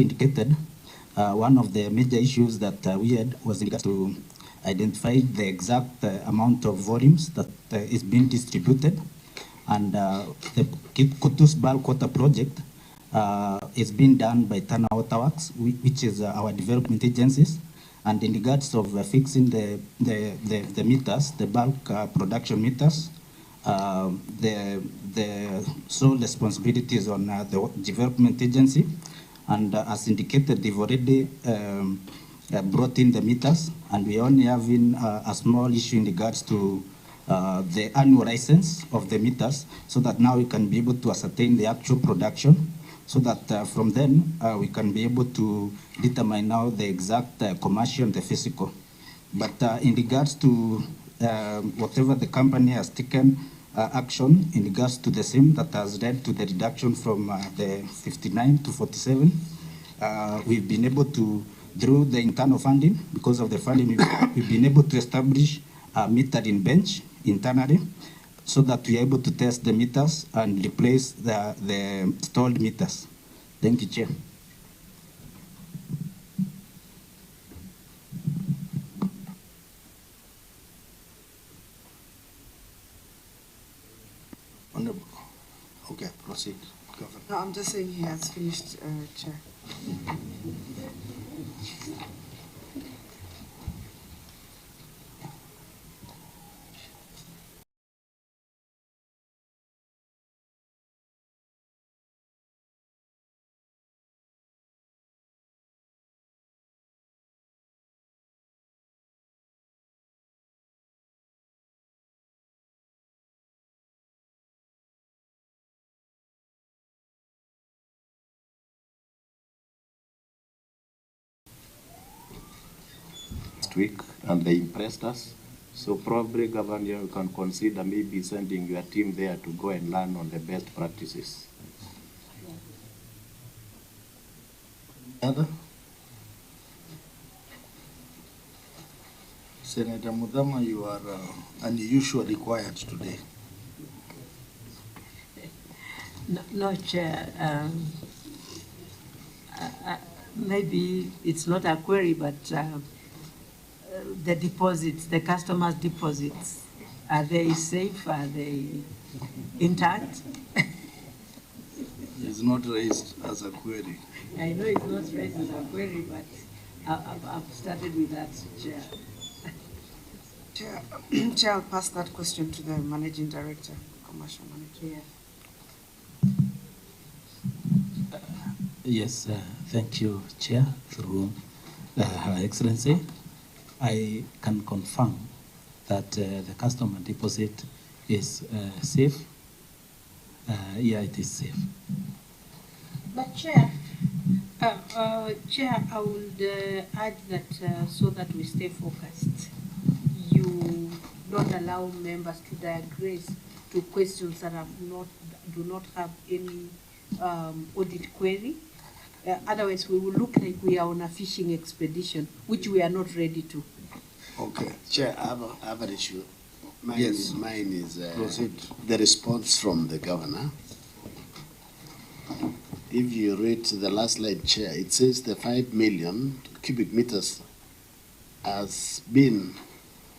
indicated, one of the major issues that we had was in regards to identify the exact amount of volumes that is being distributed. And the Kutus bulk water project is being done by Tana Water Works, which is our development agencies. And in regards of fixing the meters, the bulk production meters, the sole responsibility is on the development agency. And as indicated, they've already brought in the meters, and we're only having a small issue in regards to the annual license of the meters, so that now we can be able to ascertain the actual production, so that from then we can be able to determine now the exact commercial and the physical. But in regards to whatever the company has taken action in regards to the same that has led to the reduction from the 59 to 47, we've been able to, through the internal funding, because of the funding, we've been able to establish a metering bench internally, so that we are able to test the meters and replace the stalled meters. Thank you, Chair. Honorable. Okay, proceed. Governor. No, I'm just saying he has finished, Chair. Week, and they impressed us. So probably, Governor, you can consider maybe sending your team there to go and learn on the best practices. Other? Senator Mudama, you are unusually quiet today. No, Chair. Maybe it's not a query, but the deposits, the customers' deposits, are they safe? Are they intact? It's not raised as a query. I know it's not raised as a query, but I've started with that, Chair. Chair, I'll pass that question to the Managing Director, Commercial Manager. Yeah. Yes, thank you, Chair, through Her Excellency. I can confirm that the customer deposit is safe. Yeah, it is safe. But Chair, Chair, I would add that so that we stay focused, you don't allow members to digress to questions that do not have any audit query. Otherwise, we will look like we are on a fishing expedition, which we are not ready to. Okay. Chair, I have an issue. Mine is the response from the governor. If you read the last slide, Chair, it says the 5 million cubic meters has been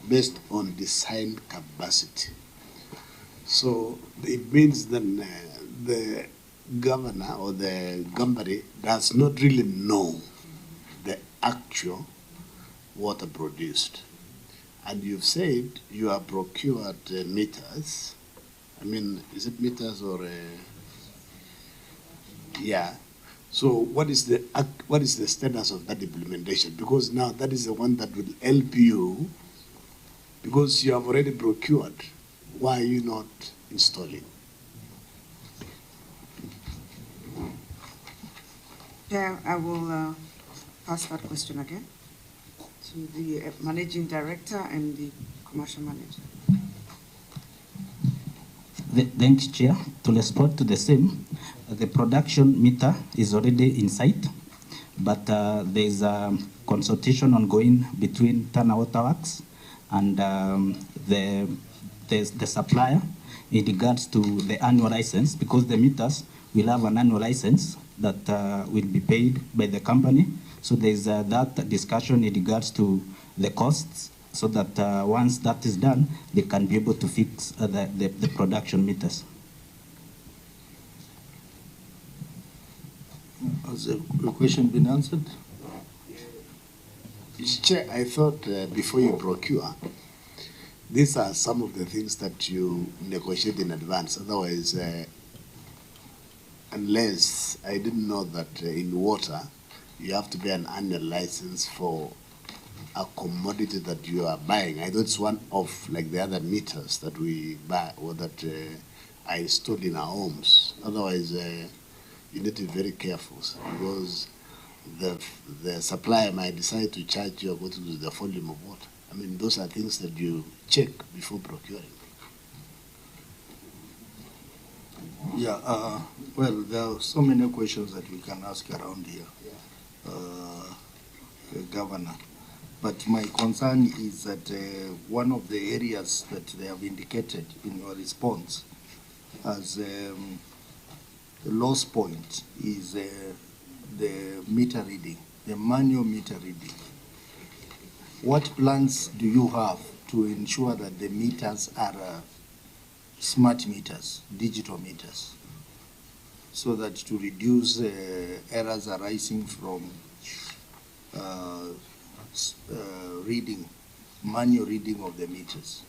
based on design capacity. So it means then the governor or the company does not really know the actual water produced. And you've said you have procured meters. I mean, is it meters or yeah? So what is the status of that implementation? Because now that is the one that will help you, because you have already procured. Why are you not installing? Yeah, I will pass that question again to the Managing Director and the Commercial Manager. Thanks, Chair. To respond to the same, the production meter is already in sight, but there is a consultation ongoing between Tana Water Works and the supplier in regards to the annual license, because the meters will have an annual license that will be paid by the company. So there's that discussion in regards to the costs, so that once that is done, they can be able to fix the production meters. Has the question been answered? Chair, I thought before you procure, these are some of the things that you negotiate in advance. Otherwise, unless I didn't know that in water, you have to pay an annual license for a commodity that you are buying. I thought it's one of like the other meters that we buy or that are installed in our homes. Otherwise, you need to be very careful because the supplier might decide to charge you according to the volume of water. I mean, those are things that you check before procuring. Yeah, well, there are so many questions that we can ask around here, Governor. But my concern is that one of the areas that they have indicated in your response as the loss point is the meter reading, the manual meter reading. What plans do you have to ensure that the meters are smart meters, digital meters, so that to reduce errors arising from manual reading of the meters?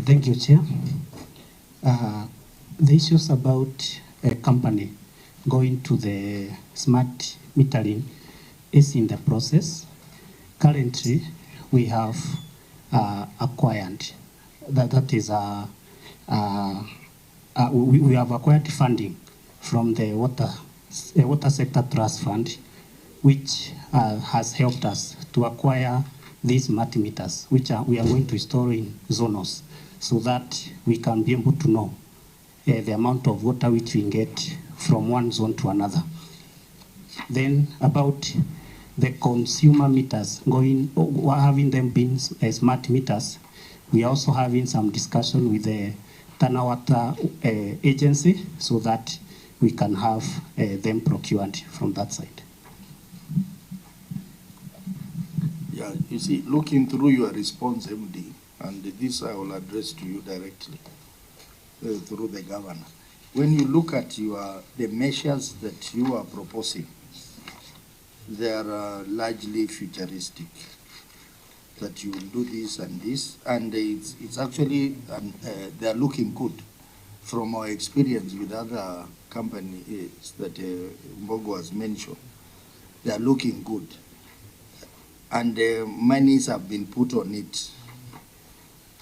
Thank you, Chair. The issues about a company going to the smart metering is in the process. Currently, we have acquired, that is, we have acquired funding from the Water Sector Trust Fund, which has helped us to acquire these smart meters, which we are going to install in zones, so that we can be able to know the amount of water which we get from one zone to another. Then about the consumer meters having them being smart meters, we are also having some discussion with the Tana Water agency so that we can have them procured from that side. Yeah, you see, looking through your response, MD, and this I will address to you directly through the governor. When you look at the measures that you are proposing, they are largely futuristic, that you will do this, and it's actually, they are looking good. From our experience with other companies that Mbogo has mentioned, they are looking good. And monies have been put on it.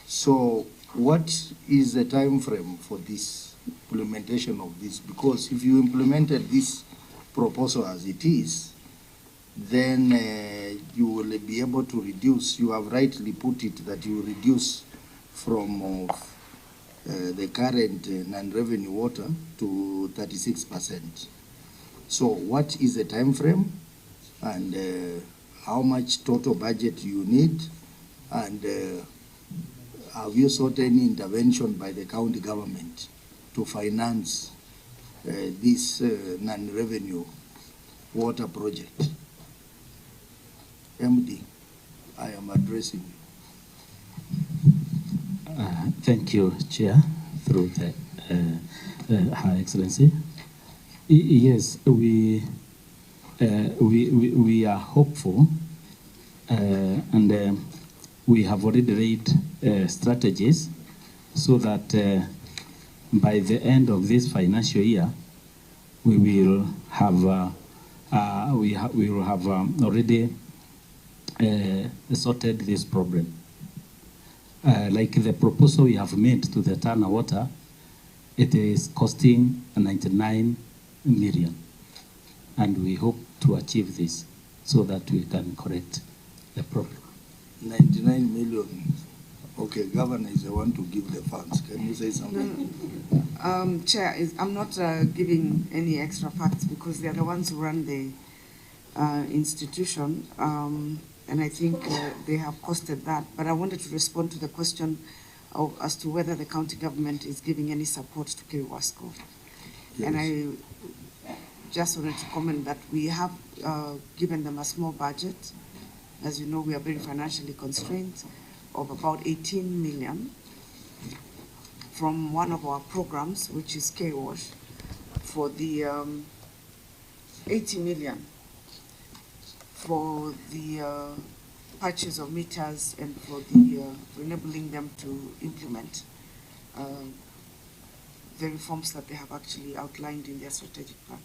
So what is the time frame for this implementation of this? Because if you implemented this proposal as it is, then you will be able to reduce, you have rightly put it, that you reduce from the current non-revenue water to 36%. So what is the time frame, and how much total budget you need, and have you sought any intervention by the county government to finance this non-revenue water project? MD, I am addressing you. Thank you, Chair, through Her Excellency. Yes, we are hopeful, and we have already laid strategies so that by the end of this financial year, we will have already sorted this problem. Like the proposal we have made to the Tana Water, it is costing 99 million. And we hope to achieve this so that we can correct the problem. 99 million. Okay, Governor is the one to give the funds. Can you say something? Chair, I'm not giving any extra facts because they are the ones who run the institution, and I think they have costed that. But I wanted to respond to the question as to whether the county government is giving any support to Kiriwasco. Yes. And I just wanted to comment that we have given them a small budget. As you know, we are very financially constrained, of about 18 million from one of our programs, which is K-Wash, for the 80 million for the purchase of meters and for the enabling them to implement the reforms that they have actually outlined in their strategic plan.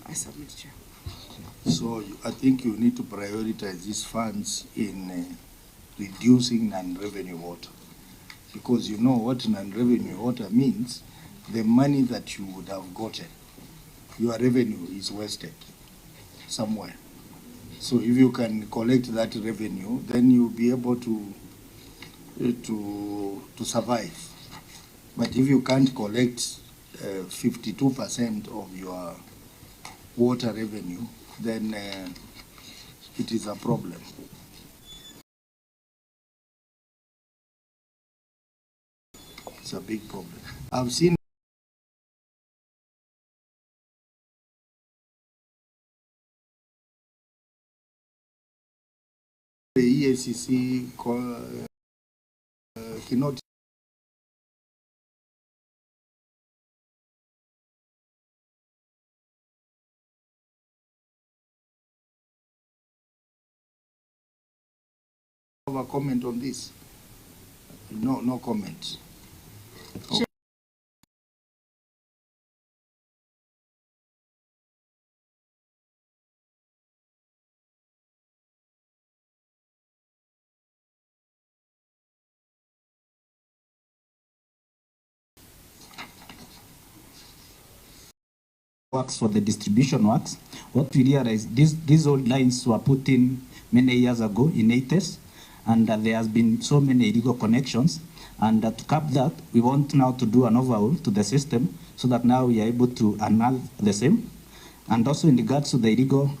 I submit, Chair. So I think you need to prioritize these funds in reducing non-revenue water. Because you know what non-revenue water means, the money that you would have gotten, your revenue is wasted somewhere. So if you can collect that revenue, then you'll be able to survive. But if you can't collect 52% of your water revenue, then it is a problem. It's a big problem. I've seen the EACC cannot have a comment on this. No comment. Okay. Works for the distribution works. What we realized, these old lines were put in many years ago in 80s, and there has been so many illegal connections. And to cap that, we want now to do an overhaul to the system so that now we are able to annul the same. And also in regards to the illegal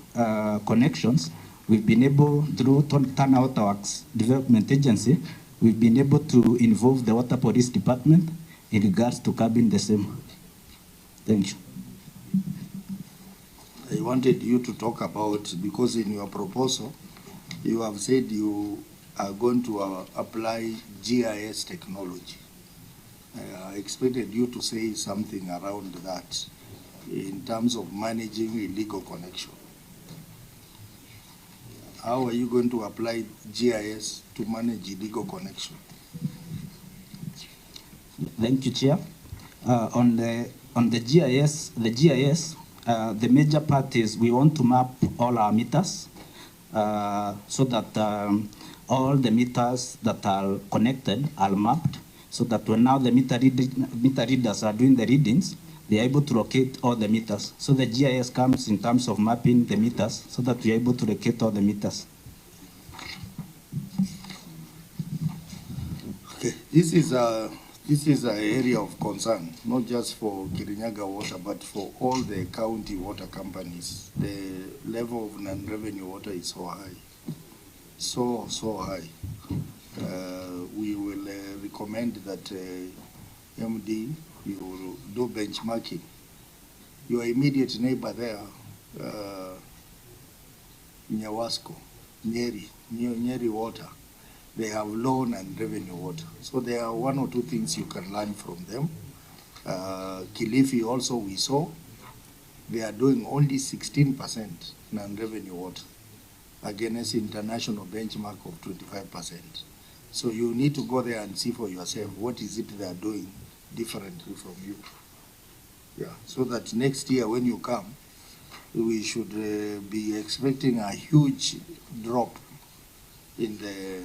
connections, we've been able, through Tana Water Works Development Agency, we've been able to involve the Water Police Department in regards to capping the same. Thank you. I wanted you to talk about, because in your proposal, you have said you are going to apply GIS technology. I expected you to say something around that in terms of managing illegal connection. How are you going to apply GIS to manage illegal connection? Thank you, Chair. On the GIS, the major part is we want to map all our meters so that all the meters that are connected are mapped, so that when now the meter readers are doing the readings, they are able to locate all the meters. So the GIS comes in terms of mapping the meters so that we are able to locate all the meters. Okay, this is an area of concern, not just for Kirinyaga Water, but for all the county water companies. The level of non-revenue water is so high, so high. We will recommend that MD, you will do benchmarking. Your immediate neighbor there, Nyawasco, Nyeri Water, they have low non-revenue water. So there are one or two things you can learn from them. Kilifi also we saw, they are doing only 16% non-revenue water against international benchmark of 25%. So you need to go there and see for yourself what is it they are doing differently from you. Yeah, so that next year when you come, we should be expecting a huge drop in the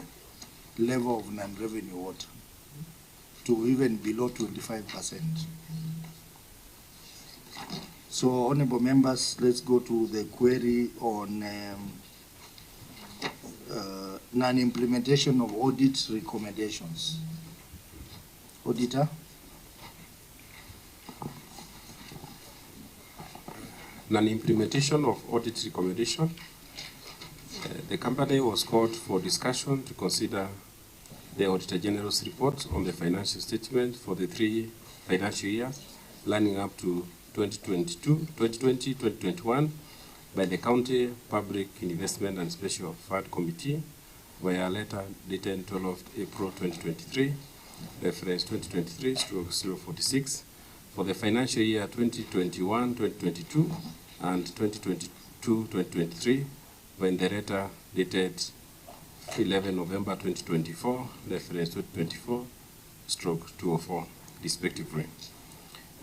level of non-revenue water to even below 25%. So, honorable members, let's go to the query on non-implementation of audit recommendations. Auditor? Non-implementation of audit recommendation. The company was called for discussion to consider the Auditor General's report on the financial statement for the 3 financial years, lining up to 2020-2021 by the County Public Investment and Special Fund Committee, via letter dated 12 April 2023, reference 2023/046, for the financial year 2021-2022 and 2022-2023, when the letter dated 11 November 2024, reference 2024/204, respectively.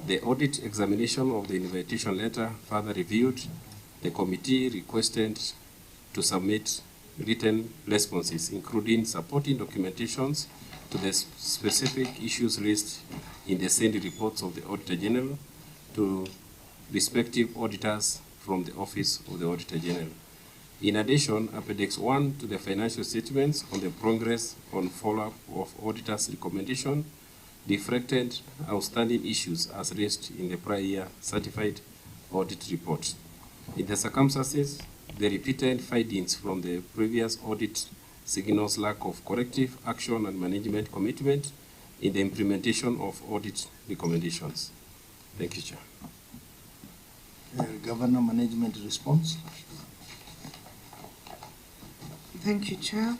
The audit examination of the invitation letter further reviewed. The committee requested to submit written responses, including supporting documentations to the specific issues raised in the same reports of the Auditor General to respective auditors from the Office of the Auditor General. In addition, Appendix 1 to the financial statements on the progress on follow-up of auditors' recommendation reflected outstanding issues as raised in the prior year certified audit report. In the circumstances, the repeated findings from the previous audit signals lack of corrective action and management commitment in the implementation of audit recommendations. Thank you, Chair. Governor, management response. Thank you, Chair.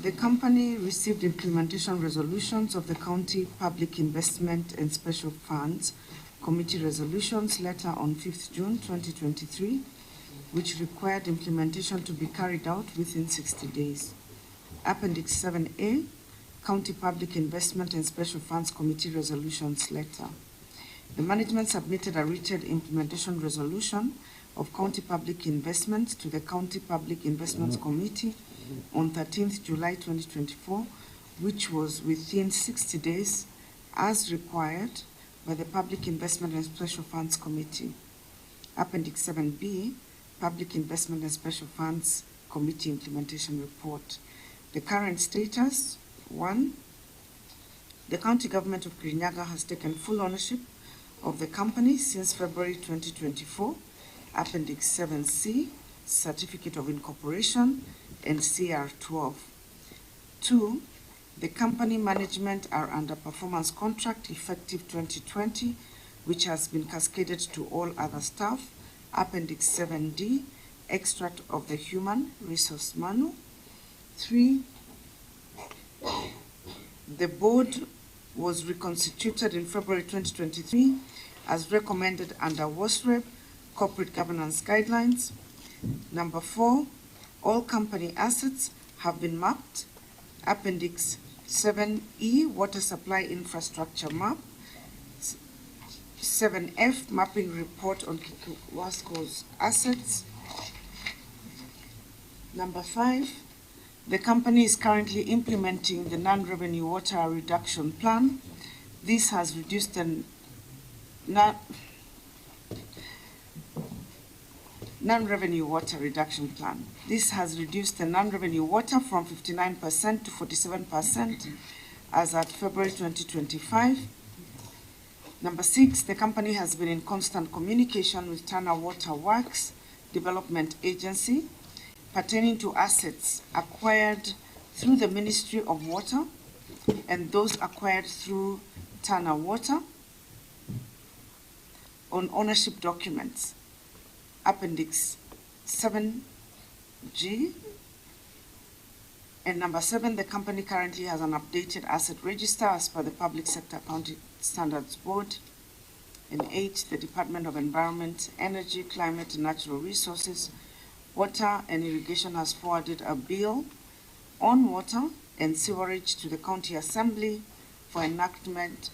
The company received implementation resolutions of the County Public Investment and Special Funds Committee resolutions letter on 5th June 2023, which required implementation to be carried out within 60 days. Appendix 7A, County Public Investment and Special Funds Committee resolutions letter. The management submitted a written implementation resolution of County Public Investment to the County Public Investments Committee on 13th July 2024, which was within 60 days as required by the Public Investment and Special Funds Committee. Appendix 7B, Public Investment and Special Funds Committee Implementation Report. The current status: 1. The County Government of Kirinyaga has taken full ownership of the company since February 2024. Appendix 7C, Certificate of Incorporation, and CR12. 2. The company management are under performance contract effective 2020, which has been cascaded to all other staff. Appendix 7D, Extract of the Human Resource Manual. 3. The board was reconstituted in February 2023 as recommended under WASREB Corporate Governance Guidelines. Number 4, all company assets have been mapped. Appendix 7E, Water Supply Infrastructure Map. 7F, Mapping Report on Kikiwasco's assets. Number 5, the company is currently implementing the non-revenue water reduction plan. This has reduced the non-revenue water reduction plan. This has reduced the non-revenue water from 59% to 47% as at February 2025. Number 6, the company has been in constant communication with Tana Water Works Development Agency pertaining to assets acquired through the Ministry of Water and those acquired through Tana Water on ownership documents. Appendix 7G. And number 7, the company currently has an updated asset register as per the Public Sector Accounting Standards Board. And 8, the Department of Environment, Energy, Climate and Natural Resources, Water and Irrigation has forwarded a bill on water and sewerage to the County Assembly for enactment.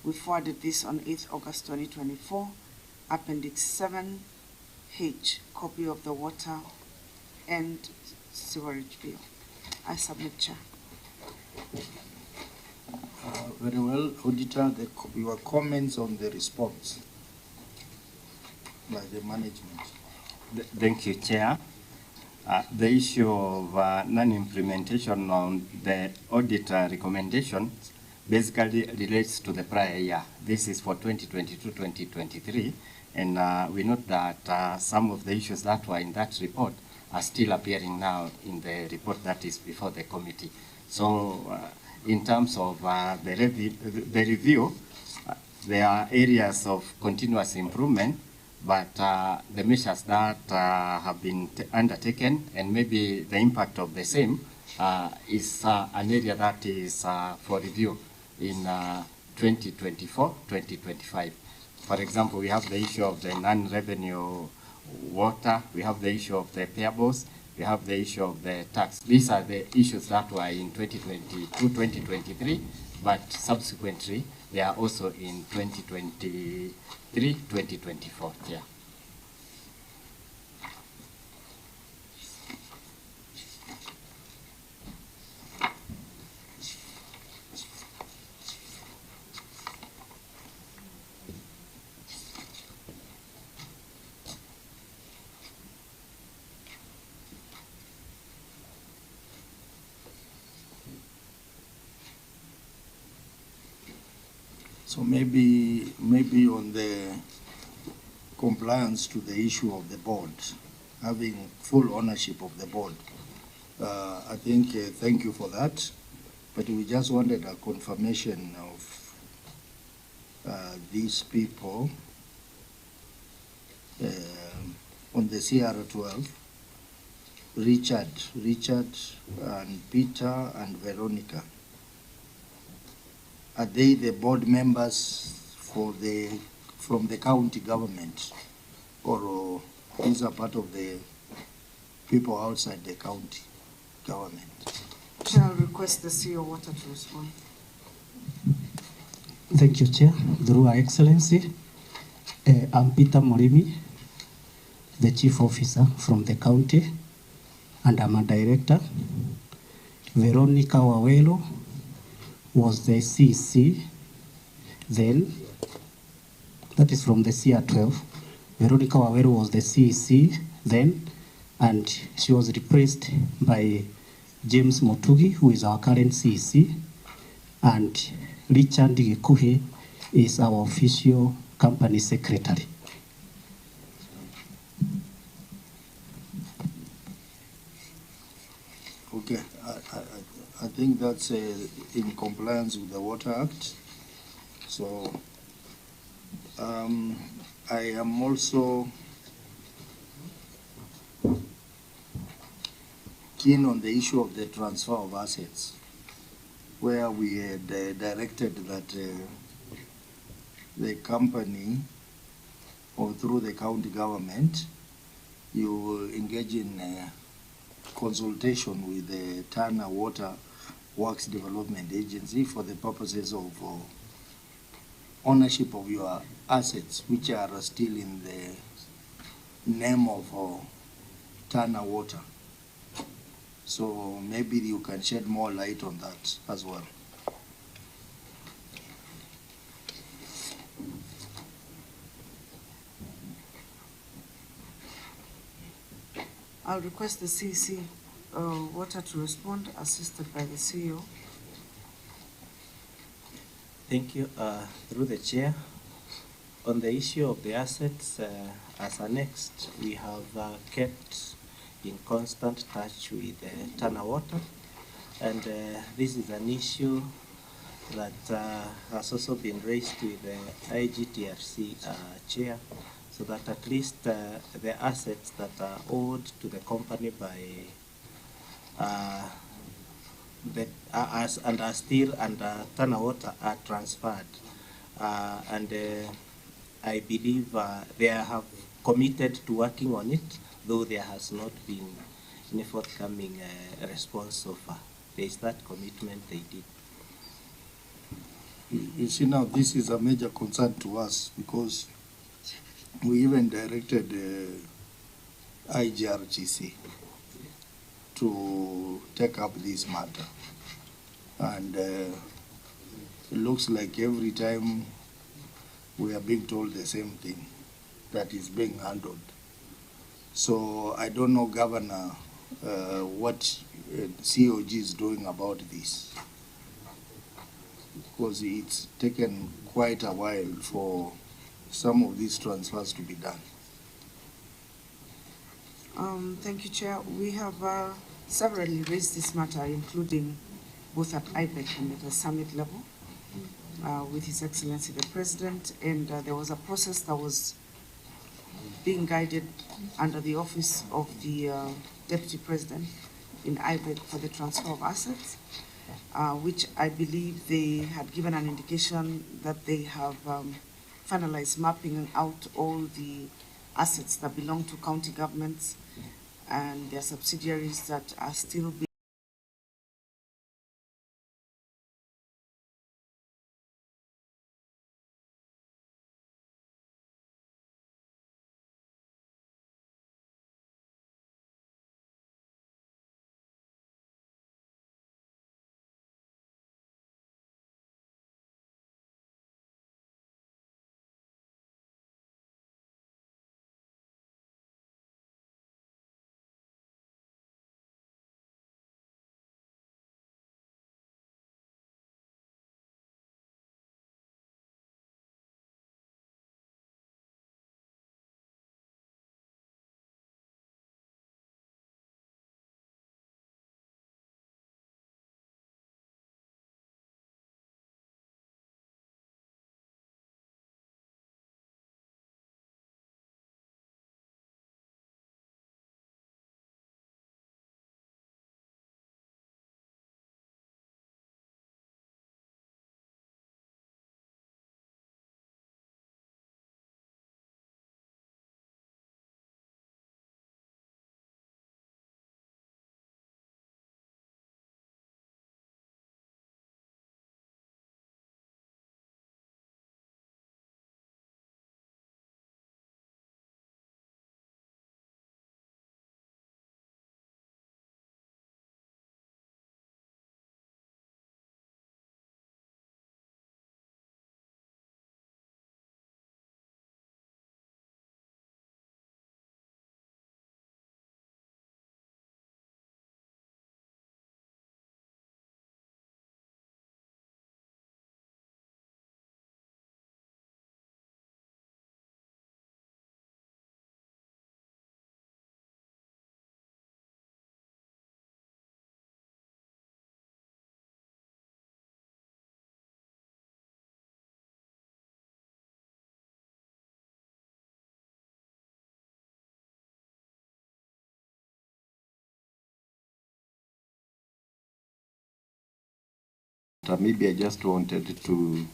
We forwarded this on 8th August 2024. Appendix 7H, copy of the water and sewerage bill. I submit, Chair. Very well, Auditor, your comments on the response by the management. Thank you, Chair. The issue of non-implementation on the auditor recommendation basically relates to the prior year. This is for 2022-2023, And we note that some of the issues that were in that report are still appearing now in the report that is before the committee. So in terms of the review, there are areas of continuous improvement, but the measures that have been undertaken and maybe the impact of the same is an area that is for review in 2024, 2025. For example, we have the issue of the non-revenue water, we have the issue of the payables, we have the issue of the tax. These are the issues that were in 2022, 2023, but subsequently they are also in 2023, 2024. Yeah. So maybe on the compliance to the issue of the board, having full ownership of the board, I think thank you for that, but we just wanted a confirmation of these people on the CR12, Richard and Peter and Veronica. Are they the board members from the county government, or these are part of the people outside the county government? Chair, request the CEO Water to respond. Thank you, Chair. Through Your Excellency, I'm Peter Morimi, the Chief Officer from the county, and I'm a director. Veronica Wawelo was the CC then, that is from the CR12. Veronica Wawelo was the CC then, and she was replaced by James Motugi, who is our current CC, and Richard Gikuhe is our official company secretary. Okay, I think that's in compliance with the Water Act. So I am also keen on the issue of the transfer of assets, where we had directed that the company, or through the county government, you will engage in consultation with the Tana Water Works Development Agency for the purposes of ownership of your assets, which are still in the name of Tana Water. So maybe you can shed more light on that as well. I'll request the CC Water to respond, assisted by the CEO. Thank you. Through the chair, on the issue of the assets, as annexed, we have kept in constant touch with Tana Water, and this is an issue that has also been raised with the IGTRC chair, so that at least the assets that are owed to the company by and are still under Tana Water are transferred, and I believe they have committed to working on it, though there has not been any forthcoming response so far. There is that commitment they did. You see, now this is a major concern to us, because we even directed IGRGC to take up this matter. And it looks like every time we are being told the same thing, that is being handled. So I don't know, Governor, what COG is doing about this, because it's taken quite a while for some of these transfers to be done. Thank you, Chair. We have severally raised this matter, including both at IBEC and at the summit level with His Excellency the President, and there was a process that was being guided under the office of the Deputy President in IBEC for the transfer of assets, which I believe they had given an indication that they have finalized mapping out all the assets that belong to county governments and their subsidiaries that are still being Maybe I just wanted to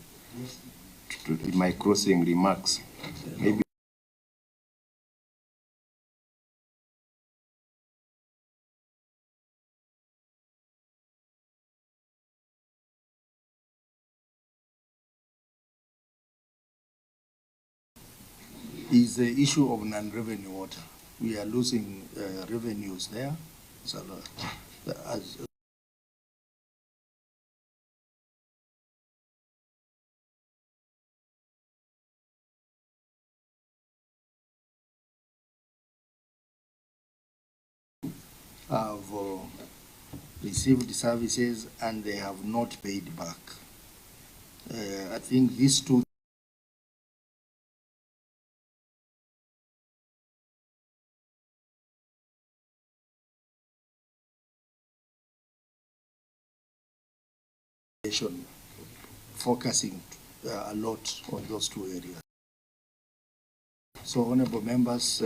in my closing remarks, maybe is the issue of non-revenue water. We are losing revenues there. So, as have received services and they have not paid back. I think these two focusing a lot on those two areas. So, honorable members,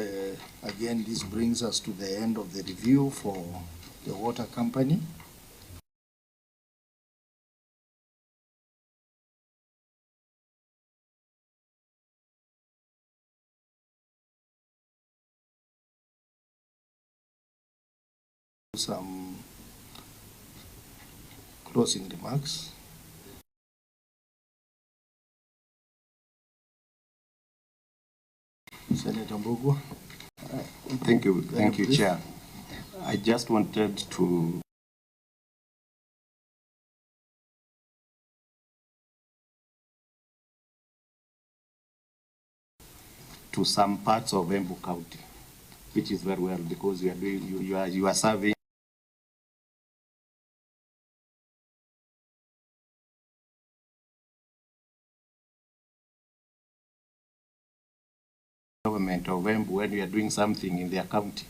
again, this brings us to the end of the review for the water company. Some closing remarks. Senator Mbugua. Thank you, Chair. I just wanted to some parts of Embu County, which is very well because you are doing you are serving government of Embu when we are doing something in their county.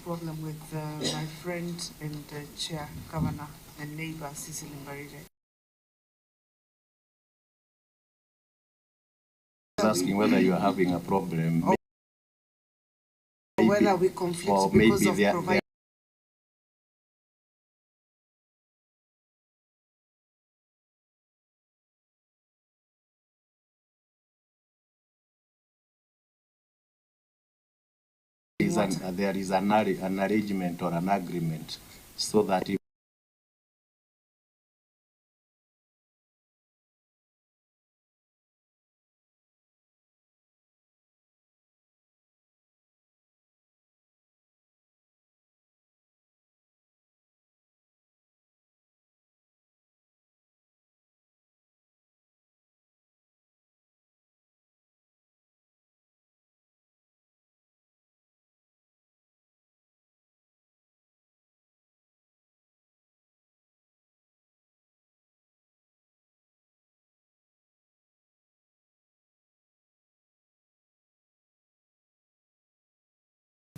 Problem with my friend and chair, governor, and neighbor, Cecily Mbarire. Asking whether you are having a problem. Or whether we conflict because of providing. There is an arrangement or an agreement so that if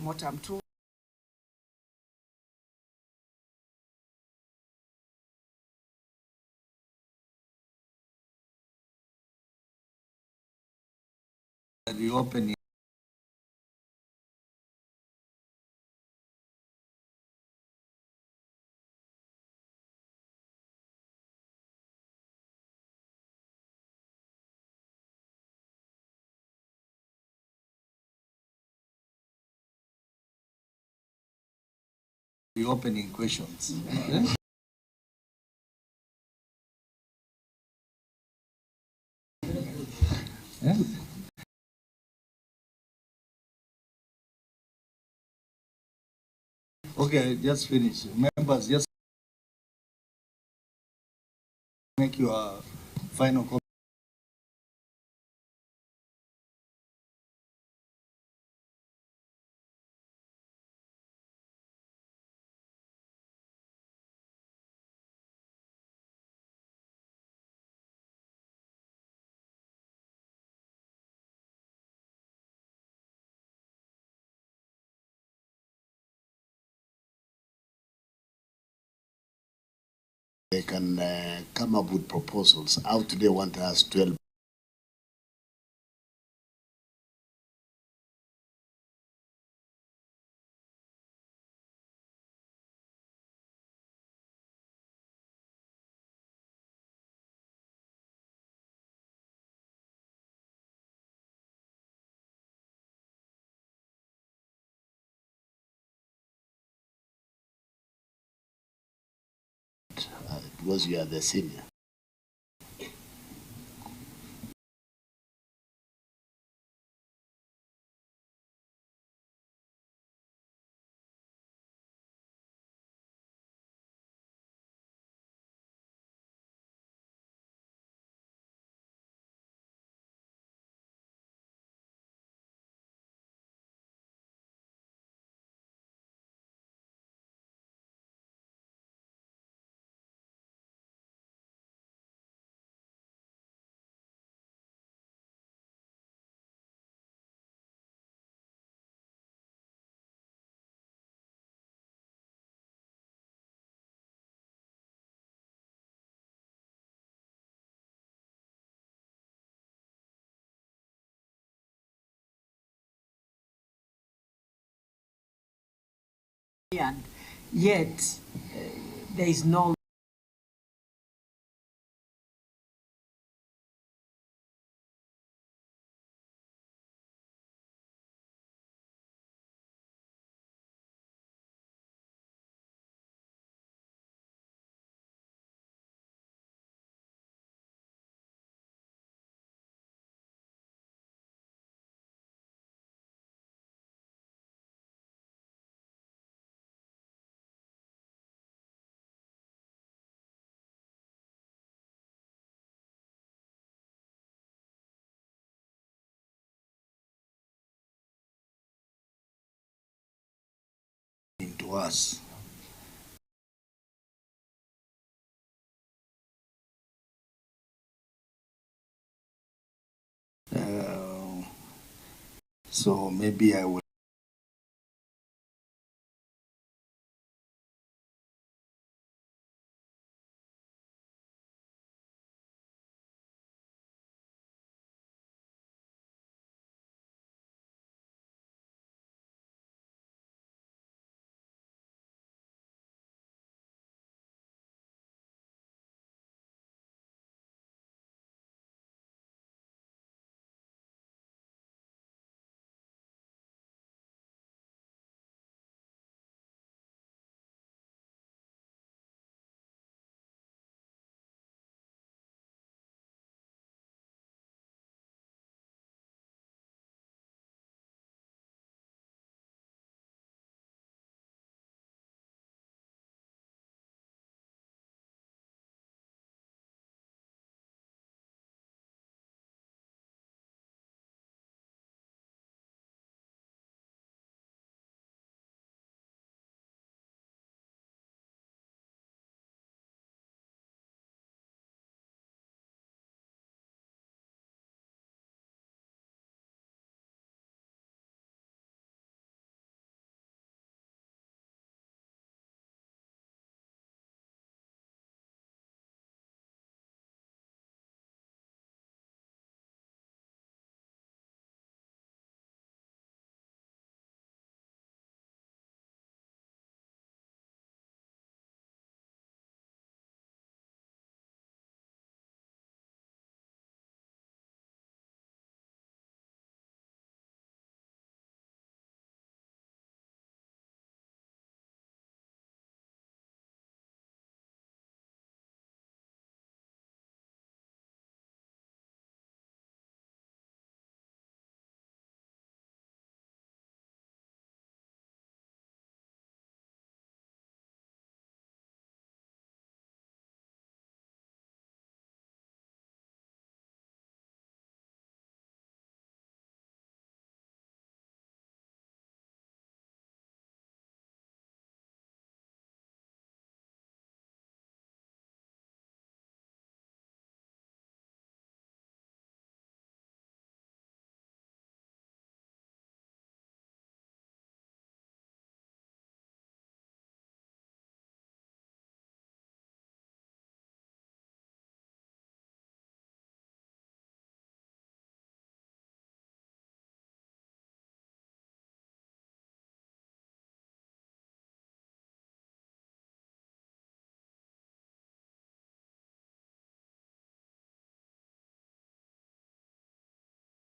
what I'm told. Reopening. Reopening questions. Yeah. Okay, just finish. Members, just make your final comment. They can come up with proposals. How do they want us to help? Because you are the senior. And yet, there is no To us. So maybe I will